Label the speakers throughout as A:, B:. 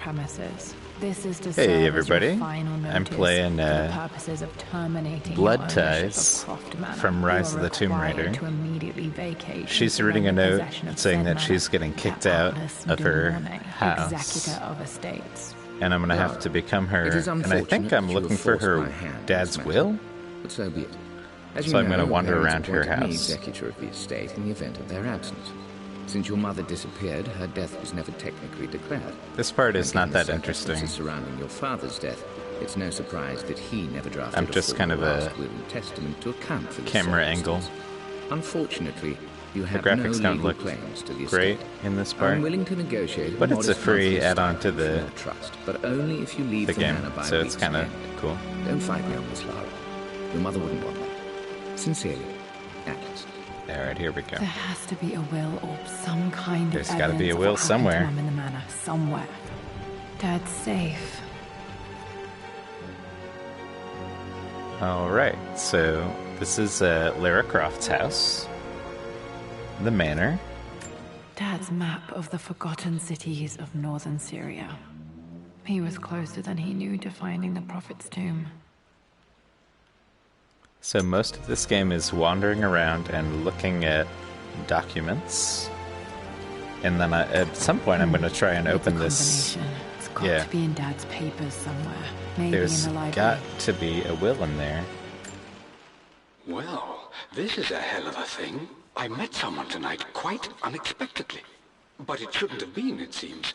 A: premises. This is to
B: Hey
A: serve as your
B: everybody,
A: final notice
B: I'm playing
A: for the purposes of terminating
B: Blood
A: your ownership
B: Ties
A: of Croft Manor.
B: from Rise of the Tomb Raider.
A: To immediately vacate
B: She's reading a note saying that she's getting kicked out of her house.
A: Executor of estates.
B: And I'm going to have to become her, and I think I'm looking for her dad's will?
C: But so be it. As
B: So
C: you
B: I'm going to
C: know,
B: wander
C: your
B: around
C: parents
B: her
C: appointed me
B: house.
C: executor of the estate in the event of their absence. Since your mother disappeared, her death was never technically declared.
B: This part is not that
C: Given the
B: interesting.
C: circumstances surrounding your father's death, it's no surprise that he never drafted
B: I'm just kind of a
C: will and testament to account for this
B: camera angle.
C: Unfortunately, you have
B: The
C: no
B: graphics don't
C: legal
B: look
C: claims to the
B: great
C: estate.
B: in this part,
C: I'm willing to negotiate
B: but it's a
C: modest
B: free
C: monthly
B: add-on to
C: stipend
B: the
C: from your trust, but only if you leave
B: the game,
C: manor by
B: so
C: a
B: it's
C: week's
B: kind of
C: end.
B: cool.
C: Don't fight me on this, Lara. Your mother wouldn't want that. Sincerely, Atlas.
B: Alright, here we go.
A: There has to be a will or some kind
B: There's
A: of
B: gotta be
A: evidence
B: a
A: of
B: will
A: what happened to
B: somewhere.
A: Mum in the manor, somewhere. Dad's safe.
B: Alright, so this is Lara Croft's house. The manor.
A: Dad's map of the forgotten cities of northern Syria. He was closer than he knew to finding the Prophet's tomb.
B: So most of this game is wandering around and looking at documents. And then at some point I'm going to try and open this.
A: It's got to be in Dad's papers somewhere. Maybe
B: There's
A: in the library.
B: got to be a will in there.
D: Well, this is a hell of a thing. I met someone tonight quite unexpectedly. But it shouldn't have been, it seems.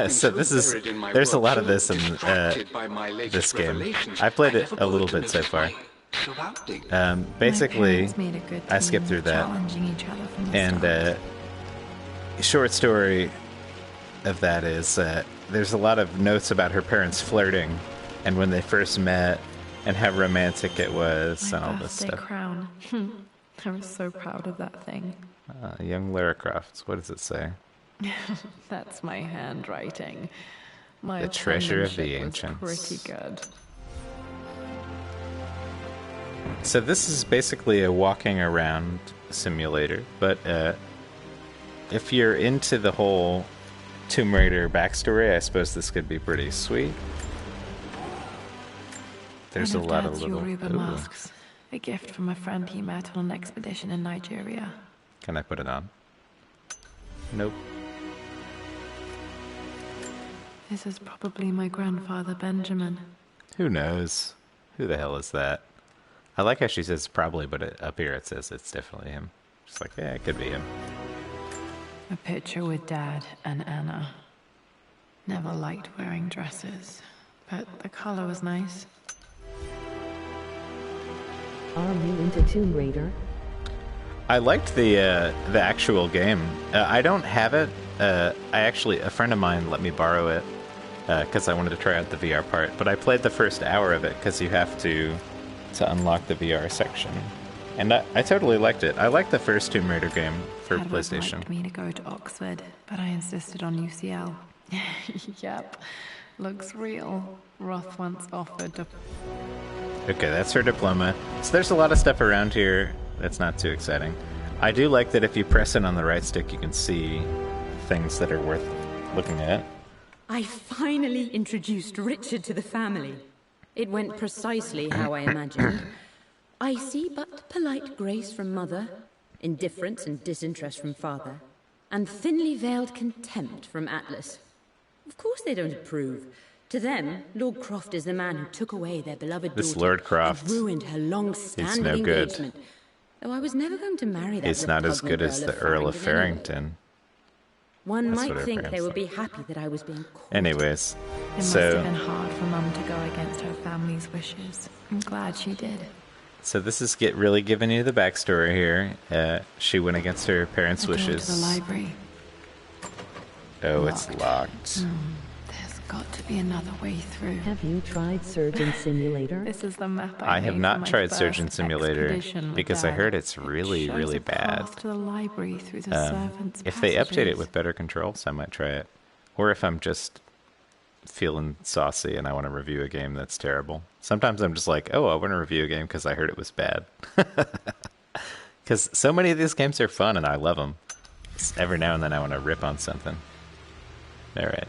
B: So this is, there's a lot of this in this game. I played it a little bit so far. Basically, I skipped through that. And short story of that is there's a lot of notes about her parents flirting and when they first met and how romantic it was and all this stuff.
A: Crown. I was so proud of that thing.
B: Young Lara Croft. What does it say?
A: That's my handwriting. My
B: The treasure of the
A: penmanship was
B: ancients.
A: pretty good.
B: So this is basically a walking around simulator, but if you're into the whole Tomb Raider backstory, I suppose this could be pretty sweet. There's a
A: One of
B: lot of
A: Dad's
B: little...
A: Yoruba
B: Ooh.
A: masks. A gift from a friend he met on an expedition in Nigeria.
B: Can I put it on? Nope.
A: This is probably my grandfather Benjamin.
B: Who knows? Who the hell is that? I like how she says probably, but up here it says it's definitely him. Just like, yeah, it could be him.
A: A picture with Dad and Anna. Never liked wearing dresses, but the color was nice.
E: Are you into Tomb Raider?
B: I liked the actual game. I don't have it. A friend of mine let me borrow it because I wanted to try out the VR part. But I played the first hour of it because you have to unlock the VR section, and I totally liked it. I liked the first Tomb Raider game for
A: Dad
B: PlayStation.
A: would like me to go to Oxford, but I insisted on UCL. Yep, looks real. Roth once offered to...
B: Okay, that's her diploma. So there's a lot of stuff around here that's not too exciting. I do like that if you press it on the right stick, you can see things that are worth looking at.
F: I finally introduced Richard to the family. It went precisely how I imagined. I see but polite grace from mother, indifference and disinterest from father, and thinly veiled contempt from Atlas. Of course they don't approve. To them, Lord Croft is the man who took away their beloved
B: This
F: daughter
B: Lord Croft
F: and ruined her long-standing
B: is no good.
F: engagement. Though I was never going to marry that
B: He's not as
F: repugnant
B: good as the Earl of Farrington.
F: One
B: That's
F: might
B: what her
F: think they
B: parents
F: would be
B: thought.
F: happy that I was being caught.
B: Anyways,
A: It must have been hard for Mum to go against her family's wishes. I'm glad she did.
B: so this is really giving you the backstory here. She went against her parents'
A: The door
B: wishes.
A: to the library.
B: Oh, it's locked.
A: There's got to be another way through.
E: Have you tried Surgeon Simulator?
A: This is the map
B: I have
A: made
B: not
A: for my
B: tried
A: first
B: Surgeon Simulator
A: expedition with
B: because I
A: Dad.
B: heard it's
A: It
B: really,
A: shows
B: really
A: a
B: bad.
A: path to the library through the servants'
B: If they update it
A: passages.
B: with better controls, I might try it. Or if I'm just feeling saucy and I want to review a game that's terrible. Sometimes I'm just like, oh, I want to review a game because I heard it was bad. Because so many of these games are fun and I love them. Every now and then I want to rip on something. All right.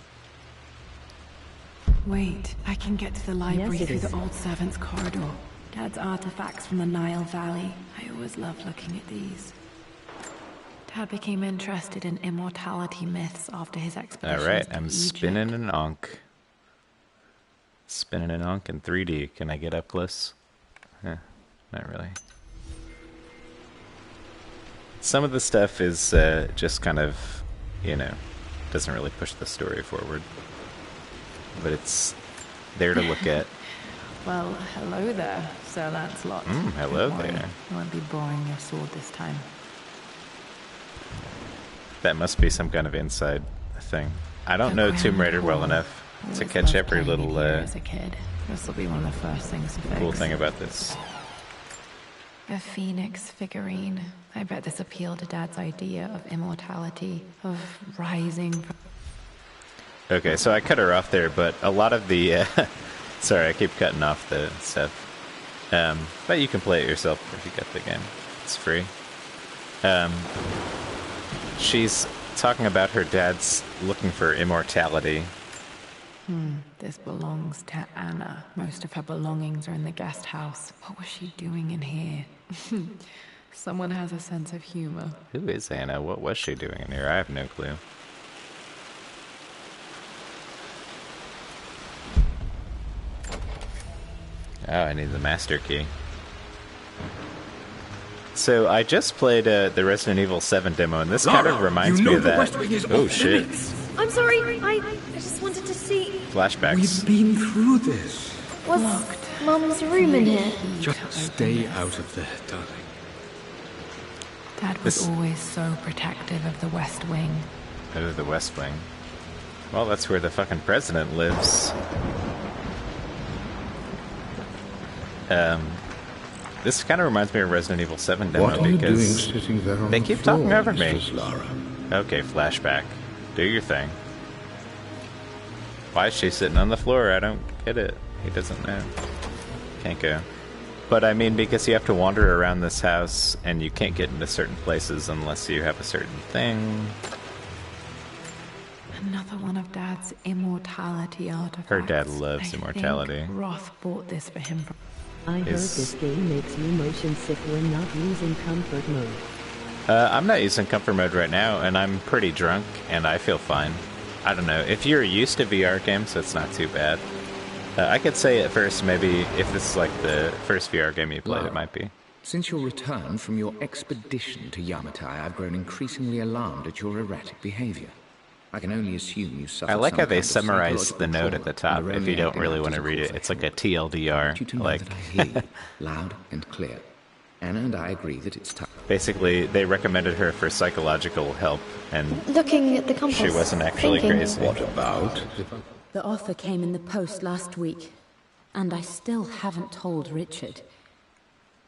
A: Wait, I can get to the library
E: it
A: through
E: is.
A: the old servants' corridor. Dad's artifacts from the Nile Valley. I always loved looking at these. Dad became interested in immortality myths after his expeditions
B: Alright,
A: to
B: I'm
A: Egypt.
B: spinning an onk. Spinning an onk in 3D. Can I get up close? Not really. Some of the stuff is just kind of, you know, doesn't really push the story forward. But it's there to look at.
A: Well, hello there, Sir Lancelot.
B: Hello
A: Don't worry,
B: there.
A: I won't be boring your sword this time.
B: That must be some kind of inside thing. I don't know Tomb Raider well enough to catch every little
A: as a kid. This will be one of the first things to fix.
B: cool thing about this.
A: A phoenix figurine. I bet this appealed to Dad's idea of immortality, of rising from...
B: Okay, so I cut her off there, but a lot of the... sorry, I keep cutting off the stuff. But you can play it yourself if you get the game. It's free. She's talking about her dad's looking for immortality.
A: This belongs to Anna. Most of her belongings are in the guest house. What was she doing in here? Someone has a sense of humor.
B: Who is Anna? What was she doing in here? I have no clue. Oh, I need the master key. So I just played the Resident Evil 7 demo, and this kind of reminds me of that. Oh shit!
G: I'm sorry, I just wanted to see.
B: Flashbacks.
D: We've been through this.
G: Was Mum's room in here?
D: Just stay out of there, darling.
A: Dad was
B: This-
A: always so protective of the West Wing.
B: Oh, the West Wing. Well, that's where the fucking president lives. This kind of reminds me of Resident Evil 7 demo
H: What are you doing
B: because
H: sitting there on
B: they
H: the
B: keep
H: floor,
B: talking over me.
H: Mistress Lara?
B: Okay, flashback. Do your thing. Why is she sitting on the floor? I don't get it. He doesn't know. Can't go. But I mean, because you have to wander around this house and you can't get into certain places unless you have a certain thing.
A: Another one of Dad's immortality artifacts.
B: Her dad loves
A: I
B: immortality.
A: think Roth bought this for him from...
E: I heard
B: Is-
E: this game makes you motion sick when not using comfort mode.
B: I'm not using comfort mode right now, and I'm pretty drunk, and I feel fine. I don't know. If you're used to VR games, it's not too bad. I could say at first, maybe, if this is like the first VR game you played,
C: Lara,
B: it might be.
C: Since your return from your expedition to Yamatai, I've grown increasingly alarmed at your erratic behavior. I can only assume you suffered
B: I like
C: some
B: how they
C: kind of
B: summarize the
C: psychological
B: note
C: trauma
B: at the top
C: from the
B: if you
C: Romeo
B: don't really want to
C: physical
B: read it. It's like a
C: sexual. I want you
B: TLDR.
C: to know
B: Like,
C: that I hear you, loud and clear. Anna and I agree that it's time.
B: basically, they recommended her for psychological help, and
G: Looking at the compass.
B: she wasn't actually
G: thinking.
B: crazy.
H: What about?
F: The offer came in the post last week, and I still haven't told Richard.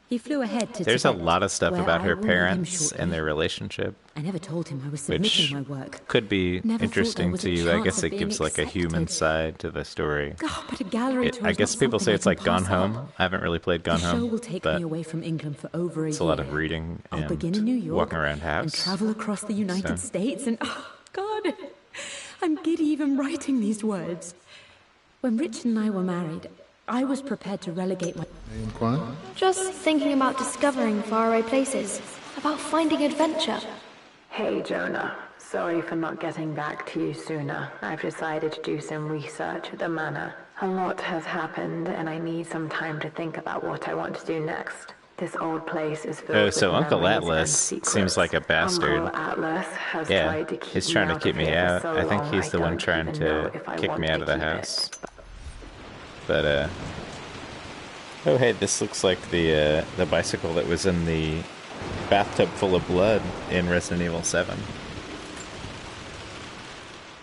F: He flew ahead to
B: There's a
F: Tibet,
B: lot of stuff
F: where
B: about
F: I
B: her
F: will meet him
B: parents
F: shortly.
B: and their relationship,
F: I never told him I was
B: which
F: submitting my work.
B: could be
F: Never thought
B: interesting
F: there was
B: to
F: a
B: you. I
F: chance
B: guess
F: of
B: it
F: being
B: gives like a human
F: accepted.
B: side to the story.
F: Oh, but a gallery tour
B: I
F: is
B: guess
F: not
B: people say
F: something
B: it's
F: I
B: like
F: can
B: Gone
F: pass
B: Home.
F: up.
B: I haven't really played Gone
F: The
B: Home,
F: show will take
B: but
F: me away from England for over a
B: it's
F: year.
B: a lot of reading
F: I'll
B: and
F: begin in New York,
B: walking around
F: and
B: house.
F: travel across the United
B: So-
F: States, and oh God, I'm giddy even writing these words. When Richard and I were married, I was prepared to relegate my...
H: May I inquire?
G: Just thinking about discovering faraway places. About finding adventure.
A: Hey, Jonah. Sorry for not getting back to you sooner. I've decided to do some research at the Manor. A lot has happened, and I need some time to think about what I want to do next. This old place is filled
B: Oh,
A: with
B: so Uncle
A: memories and
B: Atlas
A: secrets.
B: seems like a bastard.
A: Uncle Atlas has
B: Yeah,
A: tried to keep
B: he's
A: me
B: trying to
A: out
B: keep
A: of
B: me
A: here
B: out.
A: for so
B: I think
A: long,
B: he's the one
A: don't
B: trying
A: even
B: to
A: know if I
B: kick
A: want
B: me
A: to
B: out of the
A: keep
B: house.
A: it.
B: But oh hey, this looks like the bicycle that was in the bathtub full of blood in Resident Evil 7.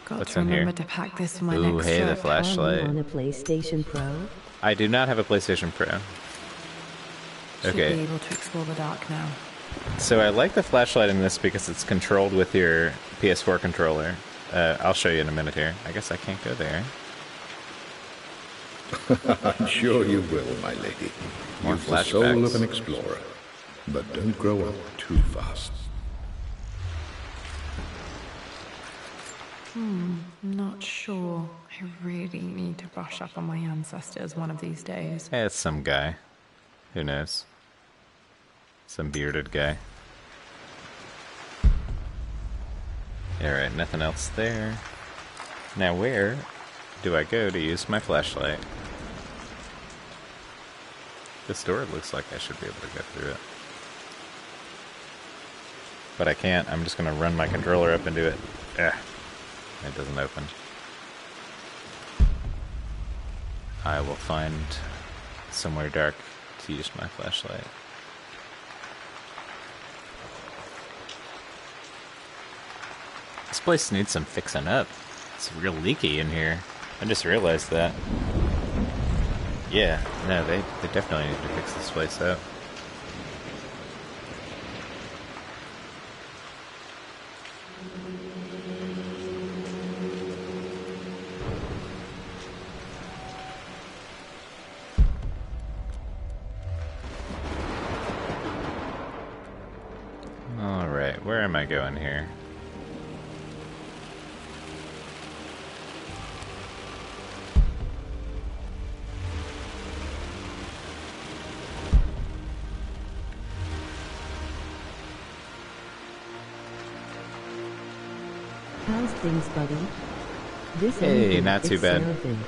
A: Got
B: What's
A: to
B: in here?
A: remember to pack this for my
B: Ooh,
A: next
B: hey, the
A: trip.
B: flashlight.
E: Are you on a PlayStation Pro?
B: I do not have a PlayStation Pro.
A: Should
B: Okay.
A: be able to explore the dark now.
B: So I like the flashlight in this because it's controlled with your PS4 controller. I'll show you in a minute here. I guess I can't go there.
H: I'm sure you will, my lady.
B: More
H: You've the soul
B: flashbacks.
H: of an explorer. But don't grow up too fast.
A: Not sure. I really need to brush up on my ancestors one of these days.
B: Eh, it's some guy. Who knows? Some bearded guy. Alright, nothing else there. Now where do I go to use my flashlight? This door looks like I should be able to go through it. But I can't. I'm just going to run my controller up and do it. Ugh. It doesn't open. I will find somewhere dark to use my flashlight. This place needs some fixing up. It's real leaky in here. I just realized that. Yeah, no, they definitely need to fix this place up. Alright, where am I going here?
E: How's things, buddy? This
B: Hey, not too bad.
E: Seraphim.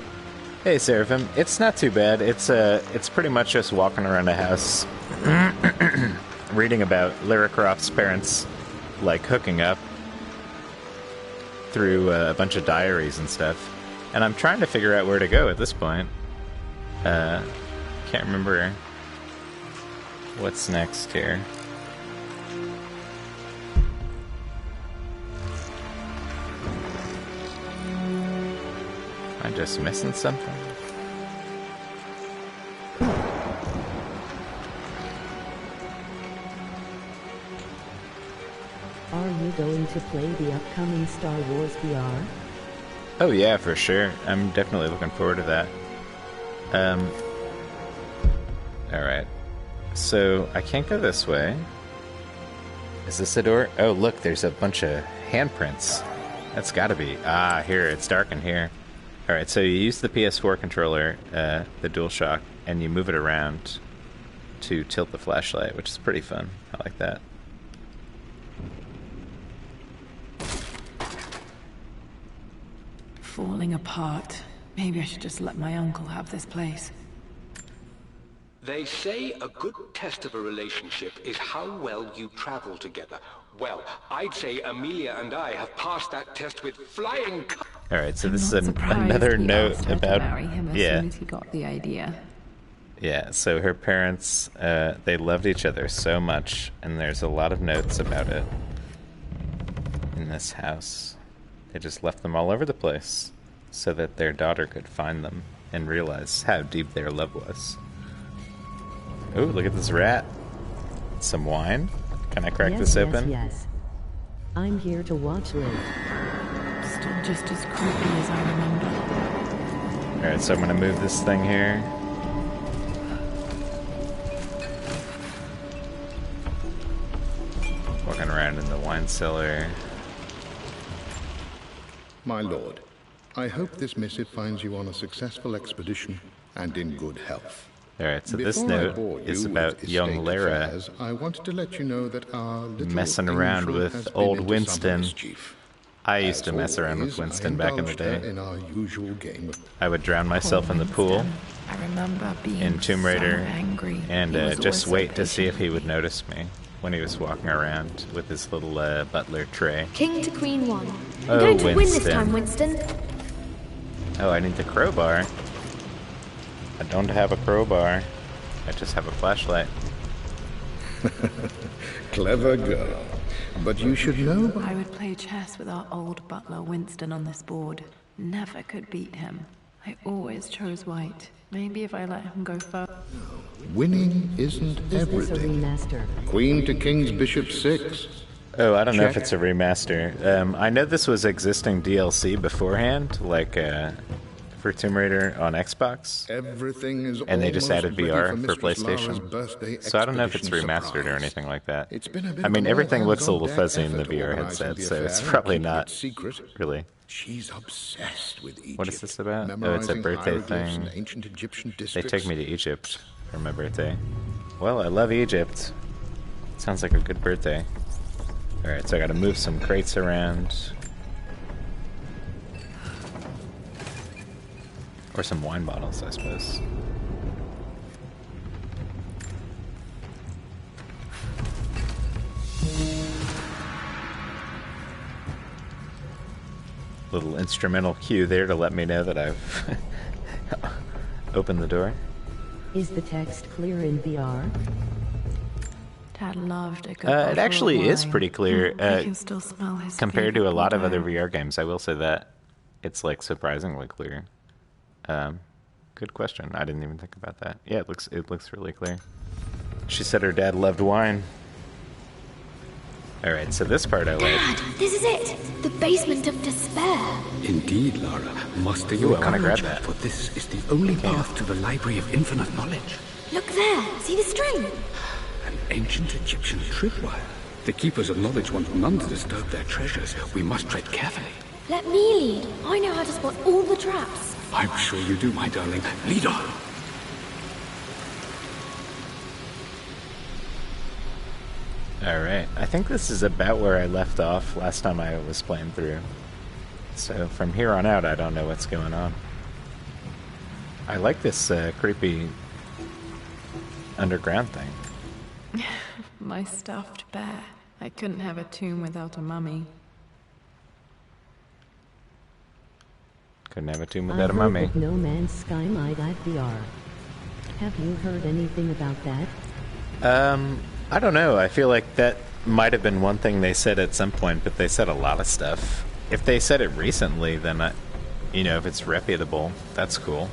B: Hey, Seraphim. It's not too bad. It's pretty much just walking around a house, reading about Lara Croft's parents, like, hooking up through a bunch of diaries and stuff. And I'm trying to figure out where to go at this point. Can't remember what's next here. Am I just missing something?
E: Are you going to play the upcoming Star Wars VR?
B: Oh yeah, for sure. I'm definitely looking forward to that. Alright. So, I can't go this way. Is this a door? Oh, look, there's a bunch of handprints. That's gotta be. Ah, here, it's dark in here. Alright, so you use the PS4 controller, the DualShock, and you move it around to tilt the flashlight, which is pretty fun. I like that.
A: Falling apart. Maybe I should just let my uncle have this place.
D: They say a good test of a relationship is how well you travel together. Well, I'd say Amelia and I have passed that test with flying colors.
B: Alright, so this is another note about...
A: Marry him as soon as he got the idea.
B: Yeah, so her parents, they loved each other so much, and there's a lot of notes about it in this house. They just left them all over the place so that their daughter could find them and realize how deep their love was. Ooh, look at this rat. Some wine? Can I crack this open?
E: Yes. I'm here to watch Liv.
A: Still just as creepy as I remember.
B: Alright, so I'm gonna move this thing here. Walking around in the wine cellar.
H: My lord, I hope this missive finds you on a successful expedition and in good health.
B: Alright, so this
H: Before I
B: note
H: bore
B: is
H: you
B: about
H: with
B: young
H: estate
B: Lara
H: affairs, I wanted to let you know that our little
B: messing around
H: angel
B: with
H: has been
B: old
H: into some
B: Winston.
H: mischief.
B: I used to
H: As
B: mess around with
H: always,
B: Winston
H: I
B: back in the
H: indulged her
B: day.
H: in our usual game of
B: I would drown myself in the pool
A: I remember being
B: in Tomb Raider
A: so angry.
B: and
A: He was
B: just
A: always so
B: wait to see if
A: patient.
B: he would notice me when he was walking around with his little Butler tray.
G: King to Queen 1. I'm
B: Oh,
G: going to win this
B: Winston.
G: time, Winston.
B: Oh, I need the crowbar. I don't have a crowbar. I just have a flashlight.
H: clever girl. But you should know by
A: I would play chess with our old butler Winston on this board. Never could beat him. I always chose white. Maybe if I let him go first.
H: winning isn't
E: Is this a
H: everything.
E: remaster?
H: Queen to King's Bishop 6.
B: Oh, I don't know if
H: Check.
B: it's a remaster. I know this was existing DLC beforehand, like for Tomb Raider on Xbox,
H: Everything is
B: and they just
H: almost
B: added
H: ready
B: VR for
H: Mistress Lara's
B: PlayStation.
H: birthday
B: So I don't know if it's
H: expedition
B: remastered or
H: surprise.
B: anything like that.
H: It's been a bit
B: I
H: of
B: mean,
H: an
B: everything looks a little
H: all-hands-on-deck
B: fuzzy in the
H: effort
B: VR
H: organising
B: headset,
H: the
B: so it's
H: affair and
B: probably
H: keeping
B: not
H: it secret.
B: really.
H: She's obsessed with Egypt.
B: What is this about? Oh, it's a
H: memorizing
B: birthday
H: hieroglyphs
B: thing.
H: and ancient Egyptian
B: They
H: districts.
B: took me to Egypt for my birthday. Well, I love Egypt. Sounds like a good birthday. Alright, so I gotta move some crates around. Or some wine bottles, I suppose. Little instrumental cue there to let me know that I've opened the door.
E: Is the text clear in VR?
A: Dad loved a good
B: It actually is pretty clear
A: I can still smell his
B: compared to a
A: favorite
B: lot of other
A: Bordeaux.
B: VR games. I will say that it's like surprisingly clear. Good question. I didn't even think about that. Yeah, it looks really clear. She said her dad loved wine. All right, so this part I like.
G: Dad, this is it. The basement of despair.
D: Indeed, Lara. Muster
B: Ooh,
D: your
B: I wanna grab
D: courage,
B: that.
D: for this is the only path to the Library of Infinite Knowledge.
G: Look there. See the string?
D: An ancient Egyptian tripwire. The Keepers of Knowledge want none to disturb their treasures. We must tread carefully.
G: Let me lead. I know how to spot all the traps.
D: I'm sure you do, my darling. Lead on.
B: Alright, I think this is about where I left off last time I was playing through. So from here on out, I don't know what's going on. I like this creepy underground thing.
A: My stuffed bear. I couldn't have a tomb without a mummy.
B: Couldn't have a tomb
E: I
B: without a
E: heard
B: mummy.
E: that No Man's Sky might add VR. Have you heard anything about that?
B: I don't know. I feel like that might have been one thing they said at some point, but they said a lot of stuff. If they said it recently, then if it's reputable, that's cool.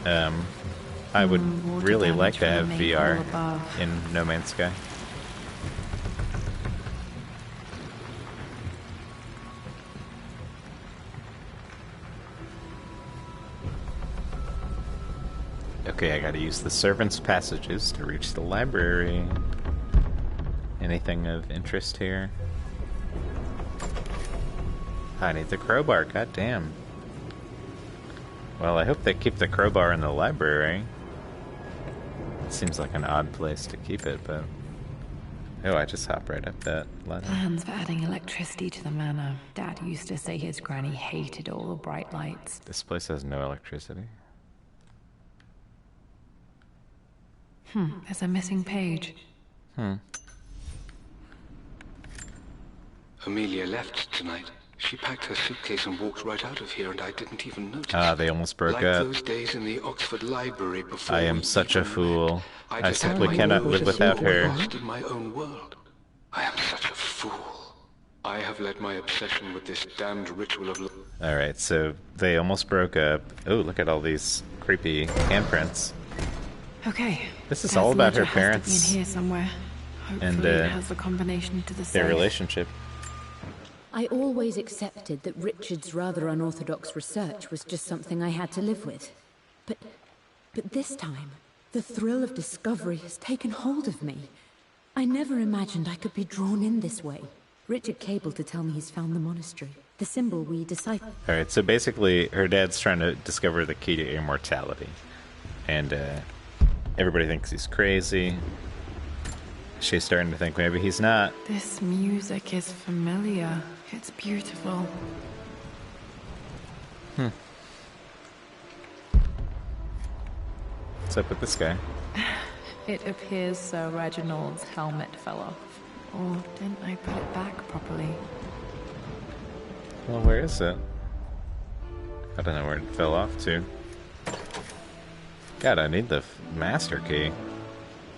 B: I would
A: Water
B: really
A: damage
B: like to
A: from the
B: have
A: main
B: VR
A: hall above.
B: in No Man's Sky. Okay, I gotta use the servants' passages to reach the library. Anything of interest here? I need the crowbar, god damn. Well, I hope they keep the crowbar in the library. It seems like an odd place to keep it, but... Oh, I just hopped right up that ladder.
A: Plans for adding electricity to the manor. Dad used to say his granny hated all the bright lights.
B: This place has no electricity.
A: There's a missing page.
D: Amelia left tonight. She packed her suitcase and walked right out of here, and I didn't even notice.
B: Ah, they almost broke
D: like
B: up.
D: those days in the Oxford Library before
B: I am
D: we
B: such a
D: even
B: fool.
D: met.
B: I
D: just had
B: simply
D: my
B: cannot
D: nose
B: live without
D: all
B: her.
D: lost in my own world. I am such a fool. I have let my obsession with this damned ritual of...
B: Alright, so they almost broke up. Oh, look at all these creepy handprints.
A: Okay.
B: This is
A: Dad's
B: all about her
A: ledger has to be
B: parents
A: in here somewhere. Hopefully
B: and,
A: it has the combination to the
B: their
A: safe.
B: relationship.
F: I always accepted that Richard's rather unorthodox research was just something I had to live with. But this time, the thrill of discovery has taken hold of me. I never imagined I could be drawn in this way. Richard cabled to tell me he's found the monastery, the symbol we deciphered.
B: Alright, so basically her dad's trying to discover the key to immortality. And everybody thinks he's crazy. She's starting to think maybe he's not.
A: This music is familiar. It's beautiful.
B: What's up with this guy?
A: It appears Sir Reginald's helmet fell off. Or didn't I put it back properly?
B: Well, where is it? I don't know where it fell off to. God, I need the master key.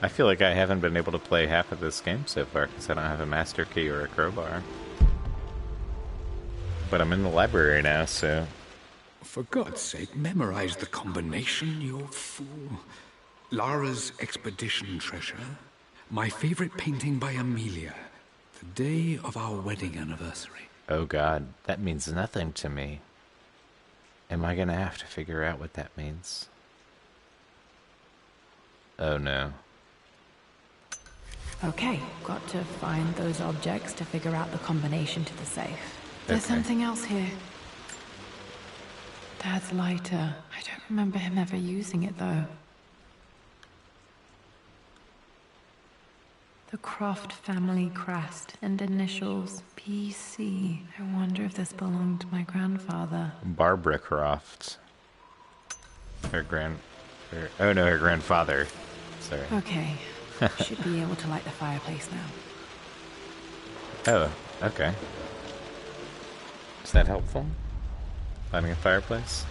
B: I feel like I haven't been able to play half of this game so far because I don't have a master key or a crowbar. But I'm in the library now, so...
D: For God's sake, memorize the combination, you fool. Lara's expedition treasure. My favorite painting by Amelia. The day of our wedding anniversary.
B: Oh god, that means nothing to me. Am I gonna have to figure out what that means? Oh no.
A: Okay, got to find those objects to figure out the combination to the safe. There's something else here. Dad's lighter. I don't remember him ever using it, though. The Croft family crest and initials PC. I wonder if this belonged to my grandfather.
B: Barbara Croft. Her grandfather. Sorry.
A: Okay. Should be able to light the fireplace now.
B: Oh, okay. Is that helpful? Lighting a fireplace?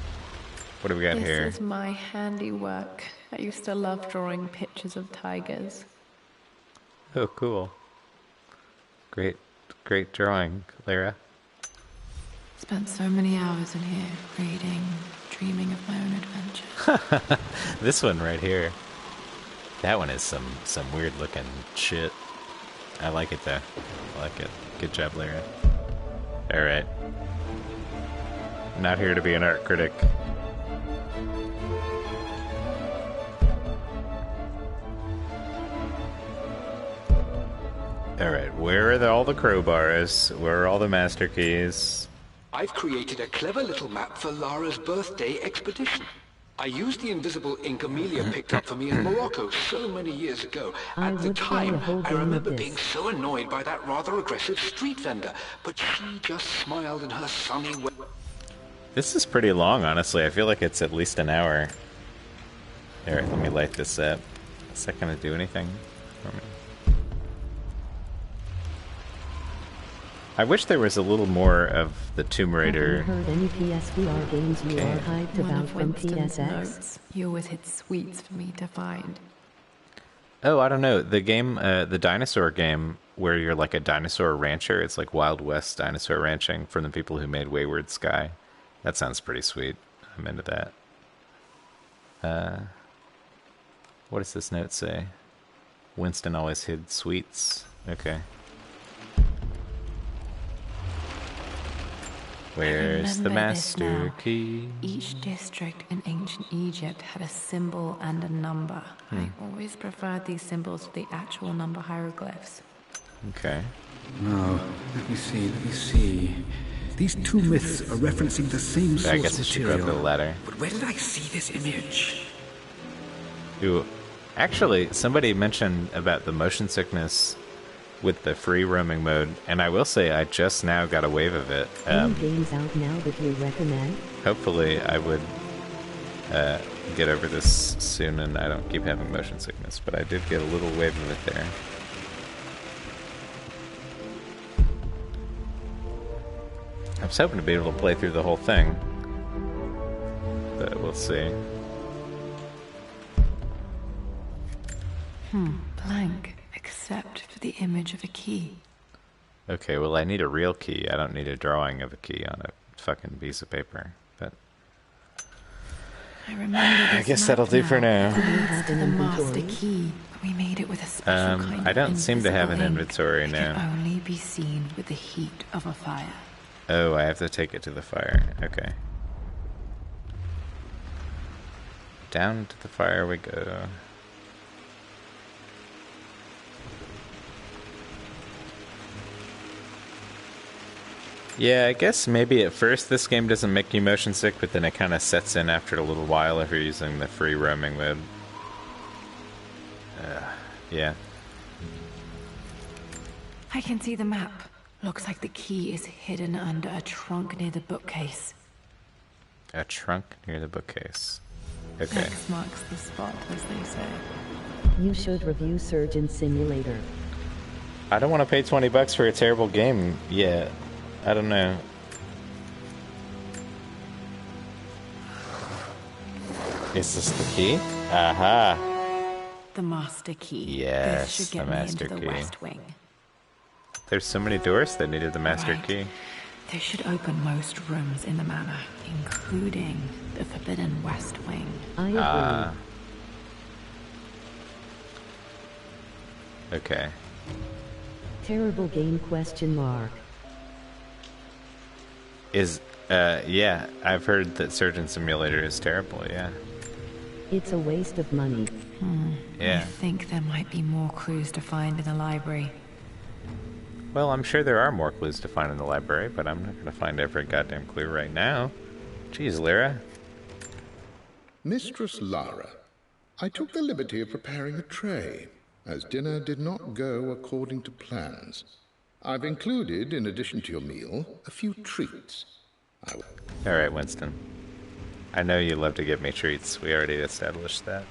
B: What do we got here?
A: This is my handiwork. I used to love drawing pictures of tigers.
B: Oh, cool. Great drawing, Lara.
A: Spent so many hours in here, reading, dreaming of my own adventure.
B: This one right here. That one is some weird looking shit. I like it though. I like it. Good job, Lara. Alright. Not here to be an art critic. Alright, where are all the crowbars? Where are all the master keys?
D: I've created a clever little map for Lara's birthday expedition. I used the invisible ink Amelia picked up for me in Morocco so many years ago. At the time, I remember being so annoyed by that rather aggressive street vendor, but she just smiled in her sunny way.
B: This is pretty long, honestly. I feel like it's at least an hour. Alright, let me light this up. Is that gonna do anything for me? I wish there was a little more of the Tomb Raider.
E: Have you heard any PSVR games you are hyped about from PSX?
A: Notes. You always hit sweets for me to find.
B: Oh, I don't know. The game, the dinosaur game, where you're like a dinosaur rancher. It's like Wild West dinosaur ranching from the people who made Wayward Sky. That sounds pretty sweet. I'm into that. What does this note say? Winston always hid sweets. Okay. Where's the master key?
A: Each district in ancient Egypt had a symbol and a number. I always preferred these symbols to the actual number hieroglyphs.
B: Okay.
I: Now, let me see. These two myths are referencing the same source
B: I guess I should go up the ladder.
I: But where did I see this image?
B: Ooh. Actually, somebody mentioned about the motion sickness with the free roaming mode, and I will say I just now got a wave of it.
E: Any games out now that you recommend?
B: Hopefully I would get over this soon and I don't keep having motion sickness, but I did get a little wave of it there. I was hoping to be able to play through the whole thing, but we'll see.
A: Blank, except for the image of a key.
B: Okay, well I need a real key. I don't need a drawing of a key on a fucking piece of paper. But
A: I remember this
B: I guess that'll do for now.
A: It's the master key. We made it with a special kind of
B: I don't seem to have an
A: invisible
B: inventory
A: ink.
B: now.
A: It can only be seen with the heat of a fire.
B: Oh, I have to take it to the fire. Okay. Down to the fire we go. Yeah, I guess maybe at first this game doesn't make you motion sick, but then it kind of sets in after a little while if you're using the free roaming mode. Yeah.
A: I can see the map. Looks like the key is hidden under a trunk near the bookcase.
B: A trunk near the bookcase. Okay.
A: X marks the spot, as they say.
E: You should review Surgeon Simulator.
B: I don't want to pay $20 for a terrible game yet. I don't know. Is this the key? Aha!
A: The master key.
B: Yes,
A: this should get
B: the master
A: me into
B: key.
A: the West Wing.
B: There's so many doors that needed the master
A: Right.
B: key.
A: This should open most rooms in the manor, including the forbidden West Wing.
E: I agree.
B: Okay.
E: Terrible game question mark.
B: Yeah, I've heard that Surgeon Simulator is terrible, yeah.
E: It's a waste of money.
B: Yeah.
A: I think there might be more clues to find in the library.
B: Well, I'm sure there are more clues to find in the library, but I'm not going to find every goddamn clue right now. Jeez, Lara.
H: Mistress Lara, I took the liberty of preparing a tray, as dinner did not go according to plans. I've included, in addition to your meal, a few treats.
B: Alright, Winston. I know you love to give me treats. We already established that.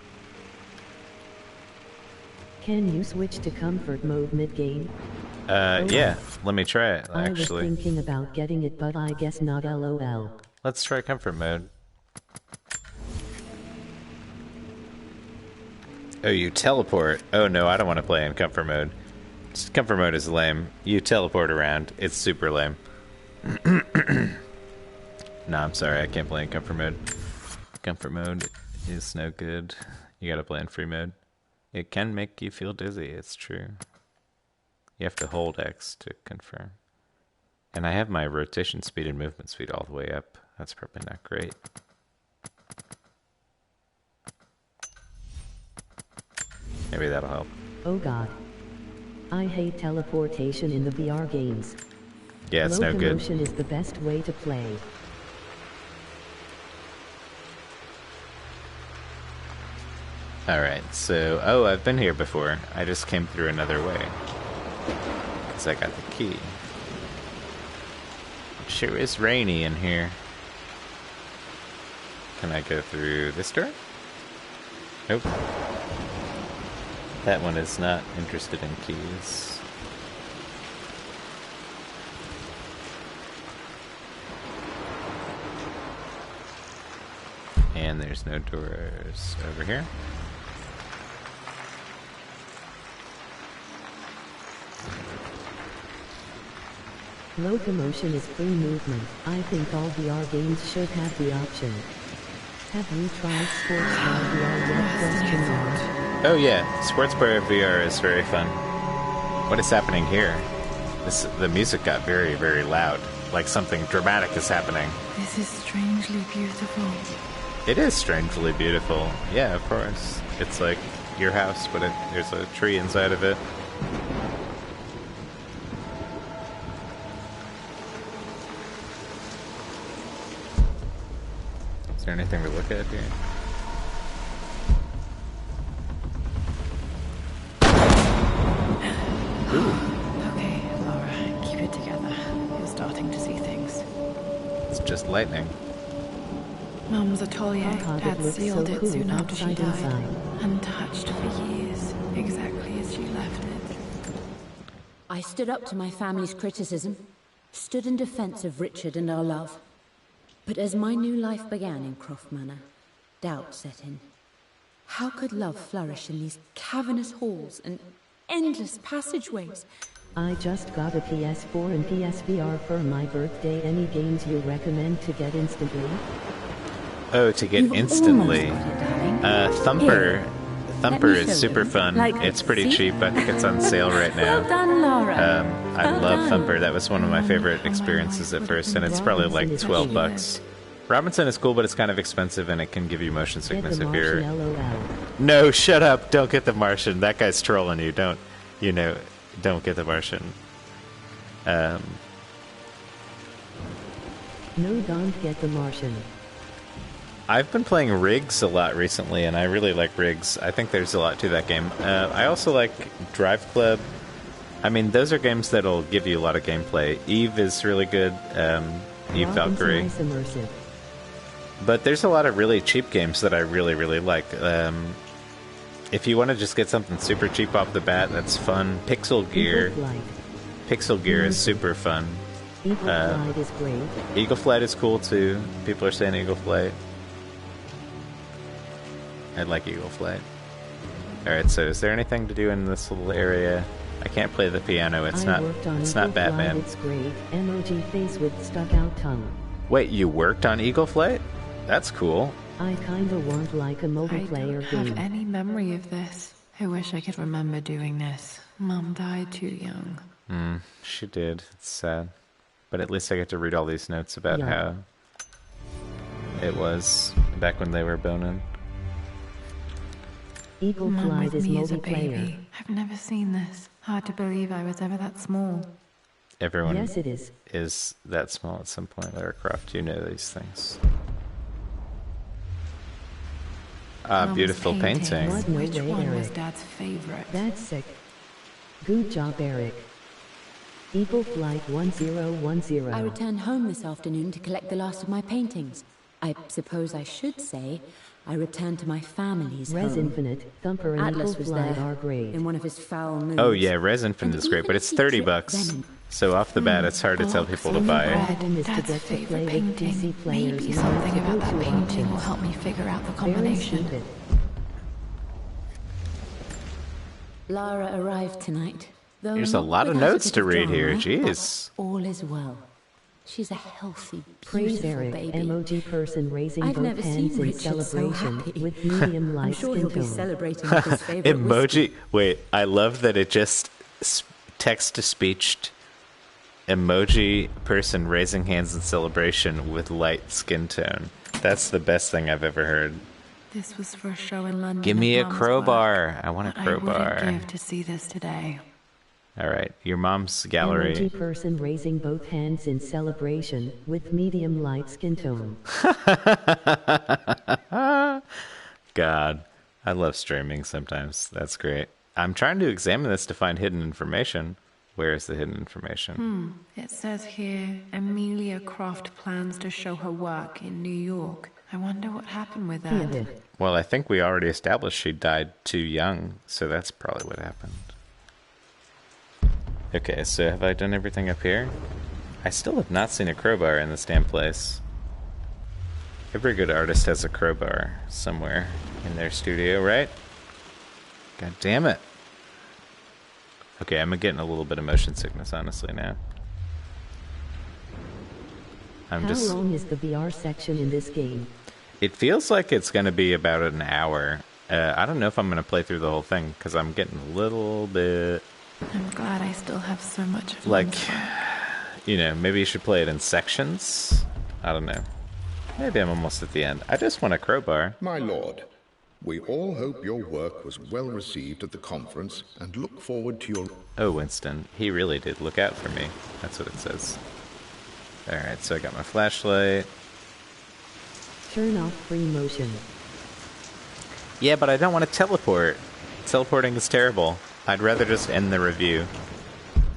E: Can you switch to comfort mode mid-game?
B: Yeah. Let me try it, actually.
E: I was thinking about getting it, but I guess not, lol.
B: Let's try comfort mode. Oh, you teleport. Oh no, I don't want to play in comfort mode. Comfort mode is lame. You teleport around. It's super lame. No, I'm sorry. I can't play in comfort mode. Comfort mode is no good. You gotta play in free mode. It can make you feel dizzy. It's true. You have to hold X to confirm. And I have my rotation speed and movement speed all the way up. That's probably not great. Maybe that'll help.
E: Oh god. I hate teleportation in the VR games.
B: Yeah, it's no good.
E: Locomotion is the best way to play.
B: Alright, so... Oh, I've been here before. I just came through another way. Because I got the key. It sure is rainy in here. Can I go through this door? Nope. That one is not interested in keys. And there's no doors over here.
E: Locomotion is free movement. I think all VR games should have the option. Have you tried Sports Bar VR yet? Question mark.
B: Oh yeah, Sports Bar VR is very fun. What is happening here? The music got very, very loud. Like something dramatic is happening.
A: This is strangely beautiful.
B: It is strangely beautiful. Yeah, of course. It's like your house, but there's a tree inside of it. Is there anything to look at here?
A: Okay, Lara, keep it together. You're starting to see things.
B: It's just lightning.
A: Mum's atelier. Dad sealed
E: so
A: it
E: cool
A: soon after she died.
E: inside.
A: Untouched for years, exactly as she left it.
F: I stood up to my family's criticism, stood in defense of Richard and our love. But as my new life began in Croft Manor, doubt set in. How could love flourish in these cavernous halls and endless passageways?
E: I just got a PS4 and PSVR for my birthday. Any games you recommend to get instantly?
B: Oh, to get
F: You've
B: instantly.
F: almost got it, darling.
B: Thumper.
F: Here,
B: Thumper
F: let me
B: is
F: show
B: super
F: you.
B: fun.
F: Like,
B: It's pretty
F: see?
B: cheap. I think it's on sale right now.
F: Well done, Lara.
B: I
F: Well
B: love
F: done.
B: Thumper. That was one of my favorite experiences at first, and it's probably like
E: Robinson is
B: $12. Robinson is cool, but it's kind of expensive, and it can give you motion
E: Get
B: sickness
E: the
B: if you're...
E: Martian, LOL.
B: No, shut up. Don't get the Martian. That guy's trolling you. Don't get the Martian.
E: No, don't get the Martian.
B: I've been playing Riggs a lot recently, and I really like Riggs. I think there's a lot to that game. I also like Drive Club. I mean, those are games that'll give you a lot of gameplay. Eve is really good. Eve Valkyrie.
E: Nice immersive.
B: But there's a lot of really cheap games that I really, really like. If you want to just get something super cheap off the bat, that's fun. Pixel Gear.
E: Eagle Flight.
B: Pixel Gear is super fun.
E: Eagle Flight is great.
B: Eagle Flight is cool too. People are saying Eagle Flight. I like Eagle Flight. Alright, so is there anything to do in this little area? I can't play the piano. It's not Batman.
E: It's great. Emoji face with stuck out tongue.
B: Wait, you worked on Eagle Flight? That's cool.
E: I kinda want like a multiplayer
A: I don't
E: game.
A: have any memory of this. I wish I could remember doing this. Mum died too young.
B: She did. It's sad. But at least I get to read all these notes about how it was back when they were boning.
E: Eagle
A: Mum
E: Flight
A: with
E: is
A: me as a
E: multiplayer.
A: baby. I've never seen this. Hard to believe I was ever that small.
B: Everyone
E: Yes, it is.
B: that small at some point. Lara Croft, you know these things.
A: Mum's
B: Beautiful painting.
E: What? No
A: Which
E: way,
A: one was
E: Eric.
A: Dad's favorite?
E: That's sick. Good job, Eric. Eagle Flight 1010.
F: I returned home this afternoon to collect the last of my paintings. I suppose I should say I returned to my family's
E: Res
F: home.
E: Infinite, Thumper, and
F: Atlas
E: Eagle
F: was
E: Flight
F: there
E: are great.
F: in one of his foul moods.
B: Oh yeah, Res Infinite is great, but it's $30. So off the bat, it's hard to tell people to buy it.
E: Problem is to
A: Dad's
E: get to
A: favorite
E: play with
A: painting.
E: PC players.
A: Maybe
E: and
A: something
E: not to
A: about
E: go
A: that
E: to
A: painting will
E: options.
A: help me figure out the
E: Very
A: combination.
E: stupid.
F: Lara arrived tonight. Though
B: There's a
F: not
B: lot of
F: without a
B: notes
F: bit
B: to
F: of
B: read here,
F: drama,
B: jeez.
F: but all is well. She's a healthy,
E: Praise
F: beautiful
E: Eric,
F: baby.
E: emoji person raising
F: I've
E: both
F: never
E: hands
F: seen
E: in
F: Richard so
E: celebration
F: happy.
E: with medium light
F: I'm sure
E: skin
F: he'll be
E: tone.
F: celebrating with his favorite whiskey.
B: Emoji. Wait, I love that it just text to speech emoji person raising hands in celebration with light skin tone. That's the best thing I've ever heard.
A: This was for a show in London.
B: Give me a
A: of Mum's
B: crowbar.
A: work,
B: I want a
A: but
B: crowbar.
A: I wouldn't give to see this today.
B: All right, your mom's gallery.
E: Emoji person raising both hands in celebration with medium light skin tone.
B: God, I love streaming sometimes. That's great. I'm trying to examine this to find hidden information. Where is the hidden information?
A: It says here, Amelia Croft plans to show her work in New York. I wonder what happened with that.
E: Yeah.
B: Well, I think we already established she died too young, so that's probably what happened. Okay, so have I done everything up here? I still have not seen a crowbar in this damn place. Every good artist has a crowbar somewhere in their studio, right? God damn it. Okay, I'm getting a little bit of motion sickness, honestly, now.
E: How long is the VR section in this game?
B: It feels like it's going to be about an hour. I don't know if I'm going to play through the whole thing, because I'm getting a little bit...
A: I'm glad I still have so much of
B: like,
A: Mum's work.
B: you know, maybe you should play it in sections? I don't know. Maybe I'm almost at the end. I just want a crowbar.
H: My lord, we all hope your work was well received at the conference and look forward to your...
B: Oh, Winston, he really did look out for me. That's what it says. Alright, so I got my flashlight.
E: Turn off free motion.
B: Yeah, but I don't want to teleport. Teleporting is terrible. I'd rather just end the review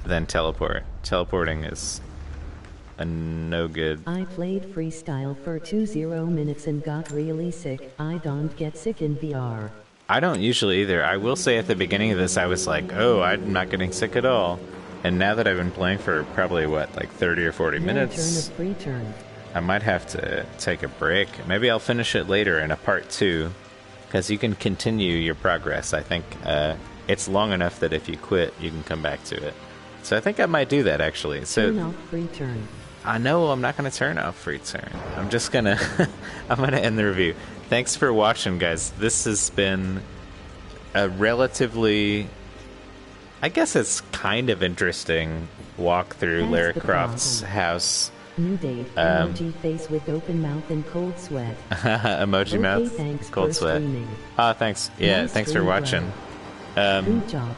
B: than teleport. Teleporting is a no good.
E: I played freestyle for 20 minutes and got really sick. I don't get sick in VR.
B: I don't usually either. I will say at the beginning of this, I was like, oh, I'm not getting sick at all. And now that I've been playing for probably, what, like 30 or 40 minutes,
E: Turn a free turn.
B: I might have to take a break. Maybe I'll finish it later in a part 2, because you can continue your progress. I think it's long enough that if you quit, you can come back to it. So I think I might do that, actually. So
E: Turn off free turn.
B: I know I'm not going to turn off free turn. I'm just going to... I'm going to end the review. Thanks for watching, guys. This has been a relatively... I guess it's kind of interesting walk through Lara Croft's house.
E: New Dave, emoji face with open mouth and cold sweat.
B: Emoji
E: Okay,
B: mouth,
E: thanks
B: cold
E: for
B: sweat.
E: streaming.
B: Ah, thanks. Yeah,
E: Nice
B: thanks for
E: stream,
B: watching.
E: Good job.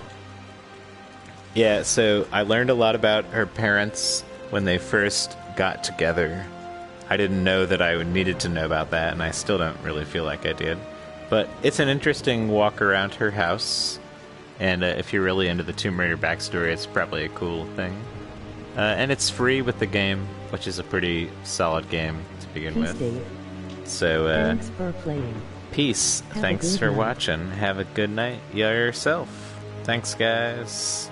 B: Yeah, so I learned a lot about her parents when they first got together. I didn't know that I needed to know about that, and I still don't really feel like I did. But it's an interesting walk around her house, and if you're really into the Tomb Raider backstory, it's probably a cool thing. And it's free with the game, which is a pretty solid game to begin
E: Peace,
B: with.
E: Dave.
B: So,
E: Thanks for playing.
B: peace.
E: Have a
B: Thanks
E: good
B: for
E: night.
B: watching. Have a good night yourself. Thanks, guys.